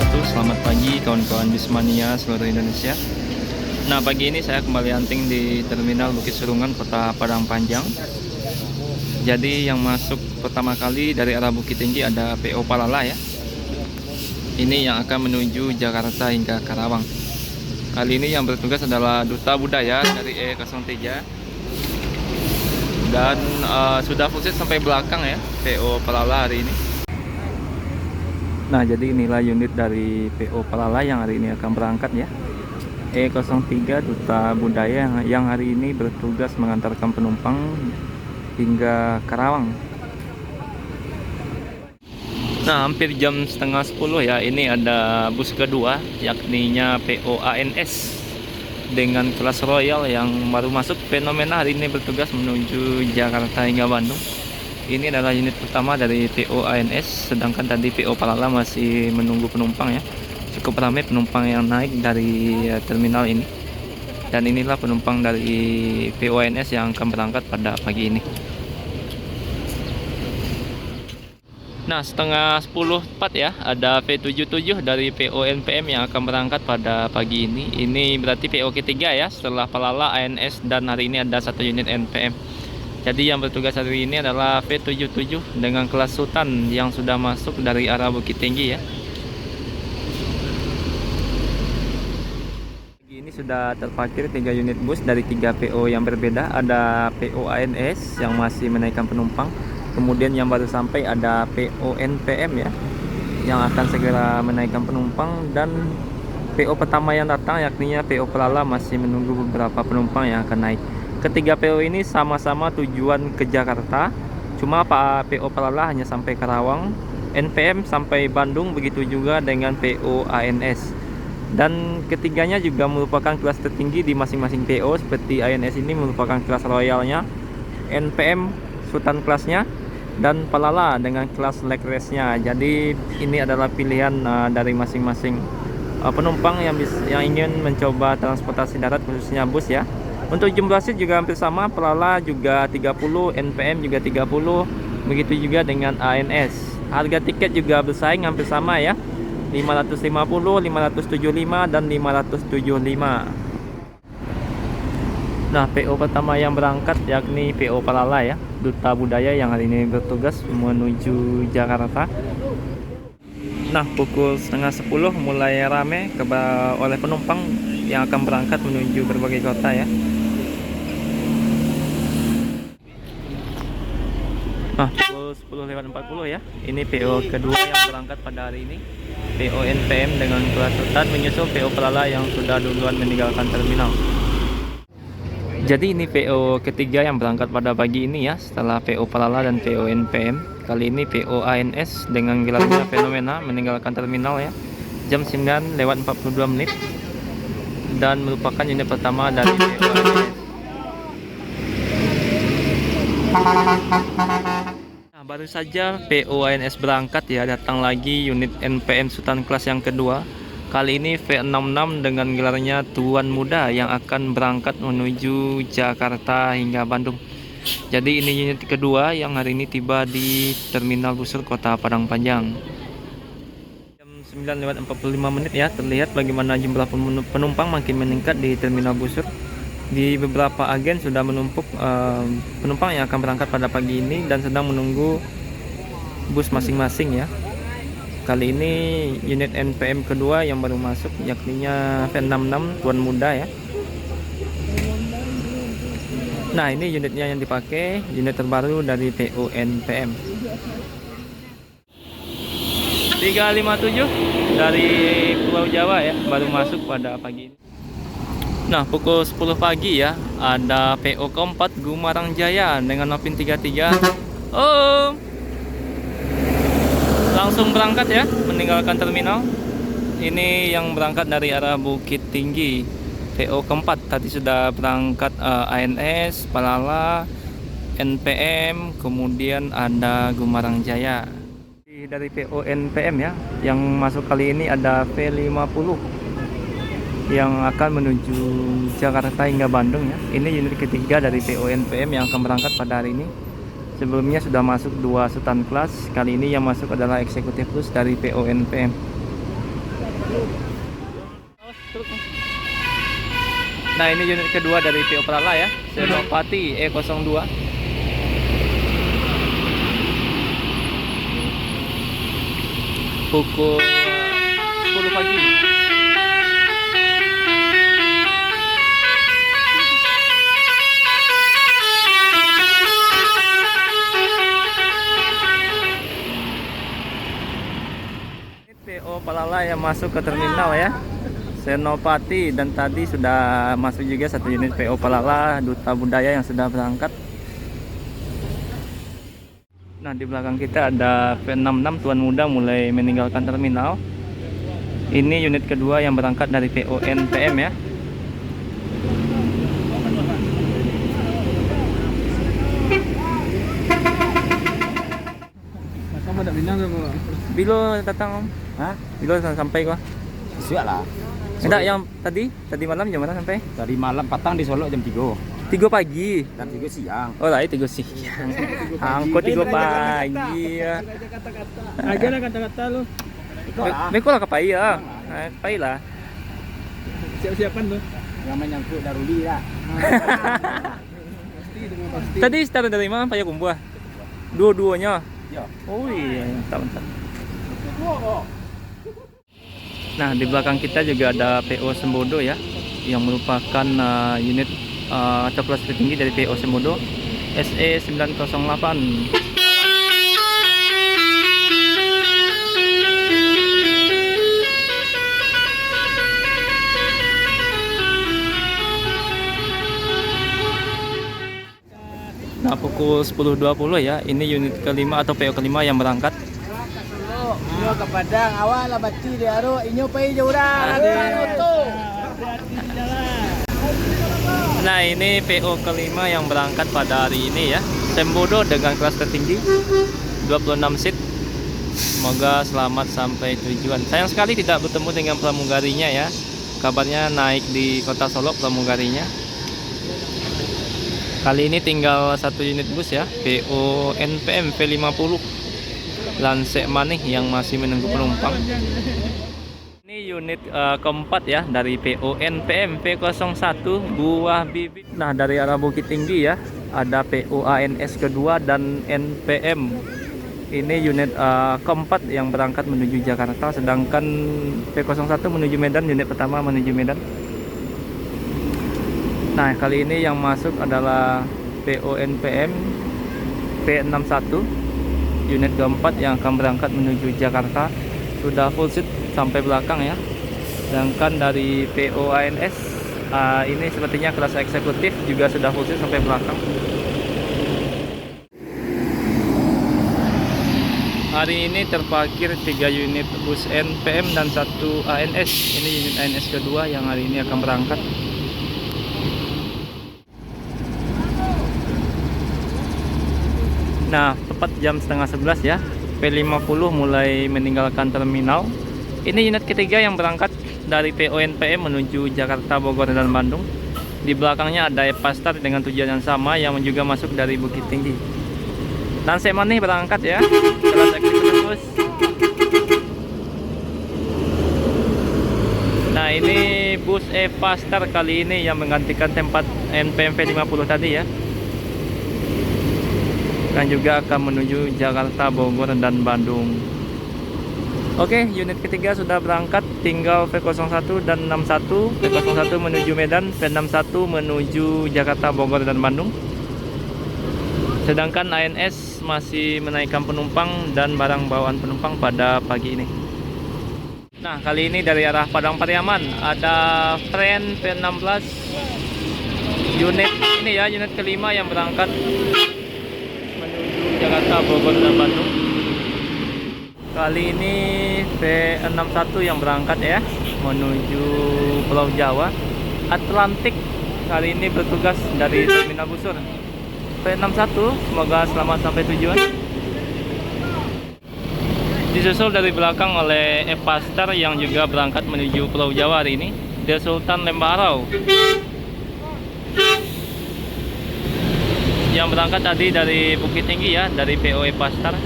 wabarakatuh. Selamat pagi kawan-kawan Bismania seluruh Indonesia. Nah, pagi ini saya kembali hunting di Terminal Bukit Serungan, Kota Padang Panjang. Jadi yang masuk pertama kali dari arah Bukit Tinggi ada PO Palala ya. Ini yang akan menuju Jakarta hingga Karawang. Kali ini yang bertugas adalah Duta Budaya dari E03. Dan sudah full set sampai belakang ya PO Palala hari ini. Nah, jadi inilah unit dari PO Palala yang hari ini akan berangkat ya. E03 Duta Budaya yang hari ini bertugas mengantarkan penumpang hingga Karawang. Nah, hampir jam setengah 10 ya. Ini ada bus kedua, yakninya PO ANS dengan kelas Royal yang baru masuk. Fenomena hari ini bertugas menuju Jakarta hingga Bandung. Ini adalah unit pertama dari PO ANS, sedangkan tadi PO Palala masih menunggu penumpang ya. Cukup ramai penumpang yang naik dari terminal ini. Dan inilah penumpang dari PO ANS yang akan berangkat pada pagi ini. Nah, setengah 10.04 ya, ada V77 dari PO NPM yang akan berangkat pada pagi ini. Ini berarti PO ketiga ya, setelah Palala, ANS, dan hari ini ada satu unit NPM. Jadi yang bertugas hari ini adalah V77 dengan kelas Sultan yang sudah masuk dari arah Bukit Tinggi ya. Ini sudah terparkir 3 unit bus dari 3 PO yang berbeda. Ada PO ANS yang masih menaikkan penumpang. Kemudian yang baru sampai ada PO NPM ya, yang akan segera menaikkan penumpang. Dan PO pertama yang datang yakninya PO Palala masih menunggu beberapa penumpang yang akan naik. Ketiga PO ini sama-sama tujuan ke Jakarta. Cuma Pak PO Palala hanya sampai Karawang, NPM sampai Bandung, begitu juga dengan PO ANS. Dan ketiganya juga merupakan kelas tertinggi di masing-masing PO. Seperti ANS ini merupakan kelas royalnya, NPM Sultan kelasnya, dan Palala dengan kelas leg race-nya. Jadi ini adalah pilihan dari masing-masing penumpang yang ingin mencoba transportasi darat khususnya bus ya. Untuk jumlah seat juga hampir sama, Palala juga 30, NPM juga 30, begitu juga dengan ANS. Harga tiket juga bersaing hampir sama ya, 550, 575, dan 575. Nah, PO pertama yang berangkat yakni PO Palala ya, Duta Budaya yang hari ini bertugas menuju Jakarta. Nah, pukul setengah 10 mulai rame oleh penumpang yang akan berangkat menuju berbagai kota ya. Nah, pukul 10:40 ya. Ini PO kedua yang berangkat pada hari ini. PO NPM dengan kelas Sultan menyusul PO Palala yang sudah duluan meninggalkan terminal. Jadi ini PO ketiga yang berangkat pada pagi ini ya, setelah PO Palala dan PO NPM. Kali ini PO ANS dengan gelarnya Fenomena meninggalkan terminal ya, jam 9:42 dan merupakan unit pertama dari PO ANS. Nah, baru saja PO ANS berangkat ya, datang lagi unit NPM Sultan kelas yang kedua. Kali ini V66 dengan gelarnya Tuan Muda yang akan berangkat menuju Jakarta hingga Bandung. Jadi ini unit kedua yang hari ini tiba di Terminal Busur Kota Padang Panjang. Jam 9:45 ya, terlihat bagaimana jumlah penumpang makin meningkat di Terminal Busur. Di beberapa agen sudah menumpuk penumpang yang akan berangkat pada pagi ini dan sedang menunggu bus masing-masing ya. Kali ini unit NPM kedua yang baru masuk yakninya V66 Tuan Muda ya. Nah, ini unitnya yang dipakai, unit terbaru dari PO NPM. 357 dari Pulau Jawa ya, baru masuk pada pagi ini. Nah, pukul 10 pagi ya, ada PO keempat Gumarang Jaya dengan Nopin 33. Oh, langsung berangkat ya, meninggalkan terminal. Ini yang berangkat dari arah Bukit Tinggi. PO keempat tadi sudah berangkat ANS, Palala, NPM, kemudian ada Gumarang Jaya. Dari PO NPM ya, yang masuk kali ini ada V50 yang akan menuju Jakarta hingga Bandung ya. Ini unit ketiga dari PO NPM yang akan berangkat pada hari ini. Sebelumnya sudah masuk 2 Sultan kelas. Kali ini yang masuk adalah eksekutif plus dari PO NPM. Nah, ini unit kedua dari PO Palala ya, Senopati E02. Pukul 10 pagi. PO Palala yang masuk ke terminal ya, Senopati, dan tadi sudah masuk juga satu unit PO Palala Duta Budaya yang sudah berangkat. Nah, di belakang kita ada P66 Tuan Muda mulai meninggalkan terminal. Ini unit kedua yang berangkat dari PO NPM ya. Bilo datang om? Hah? Bilo sampai kok? Siap lah. Enggak, yang tadi malam jam berapa sampai? Tadi malam patang di Solo jam 3. 3 pagi. Dan 3 siang. Oh lah, 3 siang. Angkot 3 pagi ya. Aja lah kata-kata lu. Beko lah kapai ya. Kapai lah. Siap-siapan tuh. Yang menyangkut daruli lah. Tadi start dari mana Payakumbuh? Dua-duanya. Ya. Oh iya, mantap. Nah, di belakang kita juga ada PO Sembodo ya, yang merupakan unit coklat tertinggi dari PO Sembodo, SE 908. Nah, pukul 10.20 ya, ini unit kelima atau PO kelima yang berangkat. Inyo ke Padang, awal lah bati di Aro, inyo pai jauran. Nah, ini PO kelima yang berangkat pada hari ini ya, Sembodo dengan kelas tertinggi 26 seat. Semoga selamat sampai tujuan. Sayang sekali tidak bertemu dengan pramugarinya ya. Kabarnya naik di Kota Solo pramugarinya. Kali ini tinggal satu unit bus ya, PO NPM V50 Lansek Manih yang masih menunggu penumpang. Ini unit keempat ya dari PO NPM V01 Buah Bibit. Nah, dari arah Bukit Tinggi ya, ada PO ANS kedua dan NPM. Ini unit keempat yang berangkat menuju Jakarta, sedangkan V01 menuju Medan, unit pertama menuju Medan. Nah, kali ini yang masuk adalah PO NPM P61 unit keempat yang akan berangkat menuju Jakarta. Sudah full seat sampai belakang ya. Sedangkan dari PO ANS ini sepertinya kelas eksekutif juga sudah full seat sampai belakang. Hari ini terparkir 3 unit bus NPM dan 1 ANS. Ini unit ANS kedua yang hari ini akan berangkat. Nah, tepat jam setengah 11 ya, P50 mulai meninggalkan terminal. Ini unit ketiga yang berangkat dari PO NPM menuju Jakarta, Bogor, dan Bandung. Di belakangnya ada Epastar dengan tujuan yang sama yang juga masuk dari Bukit Tinggi. Lansek Manih berangkat ya, kelas eksekutif bus. Nah, ini bus Epastar kali ini yang menggantikan tempat NPM V50 tadi ya. Dan juga akan menuju Jakarta, Bogor, dan Bandung. Oke, unit ketiga sudah berangkat, tinggal V01 dan 61. V01 menuju Medan, V61 menuju Jakarta, Bogor, dan Bandung. Sedangkan ANS masih menaikkan penumpang dan barang bawaan penumpang pada pagi ini. Nah, kali ini dari arah Padang Pariaman ada Friend P16 unit ini ya, unit kelima yang berangkat Jakarta, Bogor, dan Bandung. Kali ini V61 yang berangkat ya, menuju Pulau Jawa. Atlantik kali ini bertugas dari Terminal Busur. V61 semoga selamat sampai tujuan. Disusul dari belakang oleh Epastar yang juga berangkat menuju Pulau Jawa hari ini, The Sultan Lembarau. Yang berangkat tadi dari Bukit Tinggi ya, dari PO Epastar.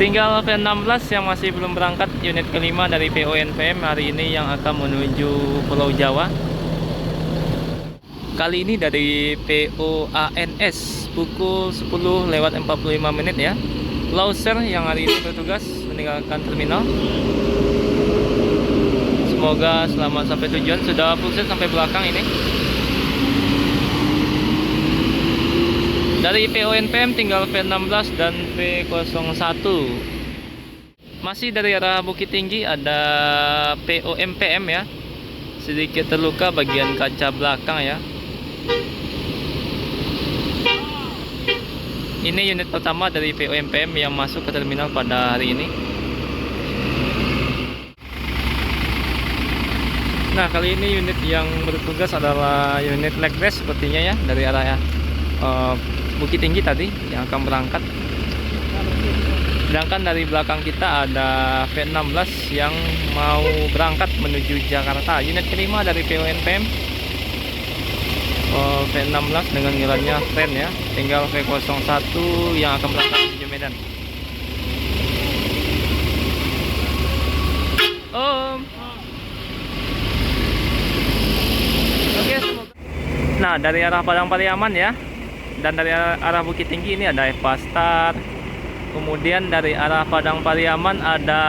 Tinggal V16 yang masih belum berangkat, unit kelima dari PO NPM hari ini yang akan menuju Pulau Jawa. Kali ini dari PO ANS pukul 10:45 ya. Lauser yang hari ini bertugas meninggalkan terminal. Semoga selamat sampai tujuan. Sudah full set sampai belakang ini. Dari PO NPM tinggal V16 dan V01. Masih dari arah Bukit Tinggi ada PO MPM ya. Sedikit terluka bagian kaca belakang ya. Ini unit pertama dari PO MPM yang masuk ke terminal pada hari ini. Nah, kali ini unit yang bertugas adalah unit leg rest sepertinya ya, dari arah Bukit Tinggi tadi yang akan berangkat. Sedangkan dari belakang kita ada V16 yang mau berangkat menuju Jakarta. Unit kelima dari PO NPM. V16 dengan nilainya keren ya. Tinggal V01 yang akan berangkat menuju Medan. Oke, semoga. Nah, dari arah Padang Pariaman ya. Dan dari arah Bukit Tinggi ini ada Eva Star. Kemudian dari arah Padang Pariaman ada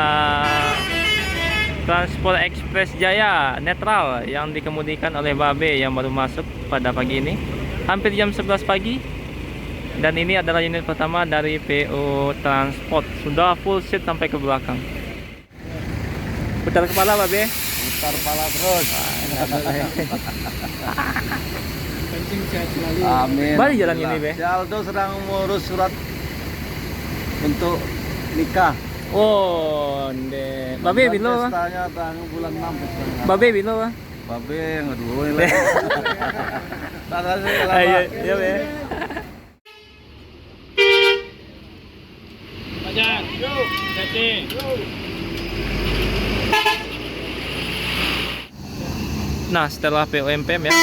Transport Express Jaya netral yang dikemudikan oleh Babe yang baru masuk pada pagi ini. Hampir jam 11 pagi. Dan ini adalah unit pertama dari PO Transport. Sudah full seat sampai ke belakang. Putar kepala Babe. Putar kepala terus. Penting sehat selalu. Amin. Balik jalan ini, Be. Si Aldo sedang mengurus surat untuk nikah. Oh, ndek. Babe bilo. Pestanya tanggal bulan 6 pestanya. Babe bilo. Babe aduh ini. Tanggal Ayo, ya Be. Majan. Setting. Nah, setelah PO MPM ya.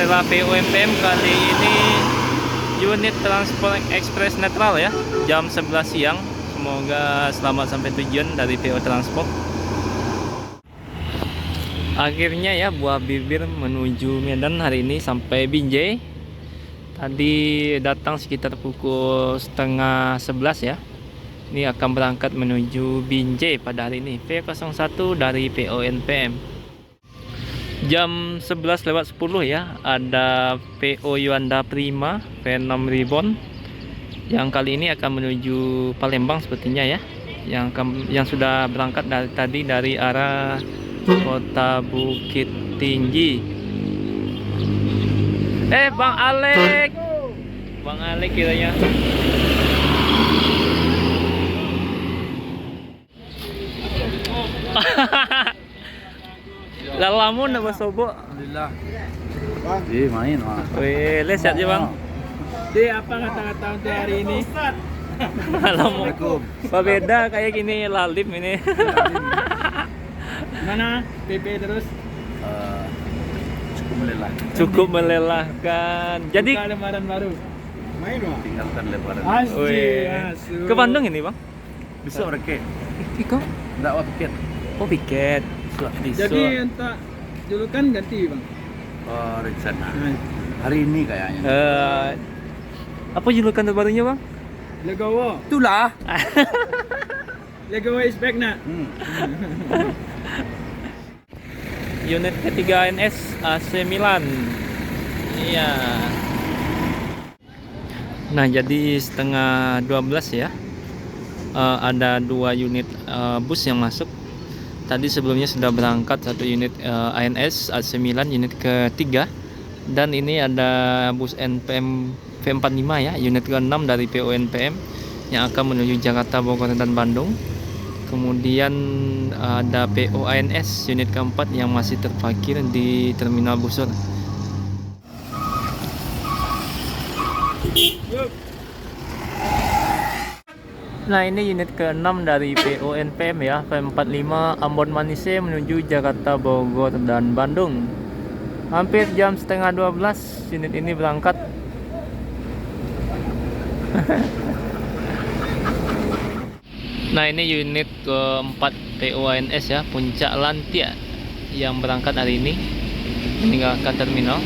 Setelah PO MPM kali ini unit Transport Express netral ya, jam 11 siang. Semoga selamat sampai tujuan dari PO Transport. Akhirnya ya buah bibir menuju Medan hari ini sampai Binjai. Tadi datang sekitar pukul 10:30 ya. Ini akan berangkat menuju Binjai pada hari ini. V01 dari PO NPM. Jam 11:10 ya, ada PO Yuanda Prima V6 Ribbon yang kali ini akan menuju Palembang sepertinya ya, yang sudah berangkat tadi dari arah kota Bukit Tinggi. Bang Alek kiranya. Lalamun apa sobo? Alhamdulillah. Main mah. Wih, lihat ya Bang. Di apa kata-kata untuk hari ini? Assalamualaikum. Beda kayak gini lalim ini. Mana? PP terus. Cukup melelahkan. Cukup melelahkan. Jadi Buka lembaran baru. Main mah. Tinggalkan lebaran. Asli. ke Bandung ini Bang? Bisa mereka. Iko? Enggak apa piket. Oh piket. Jadi untuk julukan ganti bang. Oh, rencana. Hari ini kayaknya. Apa julukan terbarunya Bang? Legowo. Itulah. Legowo is back nak. Unit ketiga NS AC Milan. Iya. Nah, jadi setengah 12 ya. Ada 2 unit bus yang masuk. Tadi sebelumnya sudah berangkat 1 unit ANS AC Milan unit ketiga. Dan ini ada bus NPM V45 ya, unit ke-6 dari PO NPM yang akan menuju Jakarta, Bogor, dan Bandung. Kemudian ada PO ANS unit keempat yang masih terparkir di Terminal Busur. Nah, ini unit ke-6 dari PO NPM ya, V45 Ambon Manise menuju Jakarta, Bogor, dan Bandung. Hampir jam setengah 12 unit ini berangkat. Nah, ini unit keempat POANS ya, Puncak Lantia, yang berangkat hari ini meninggalkan terminal.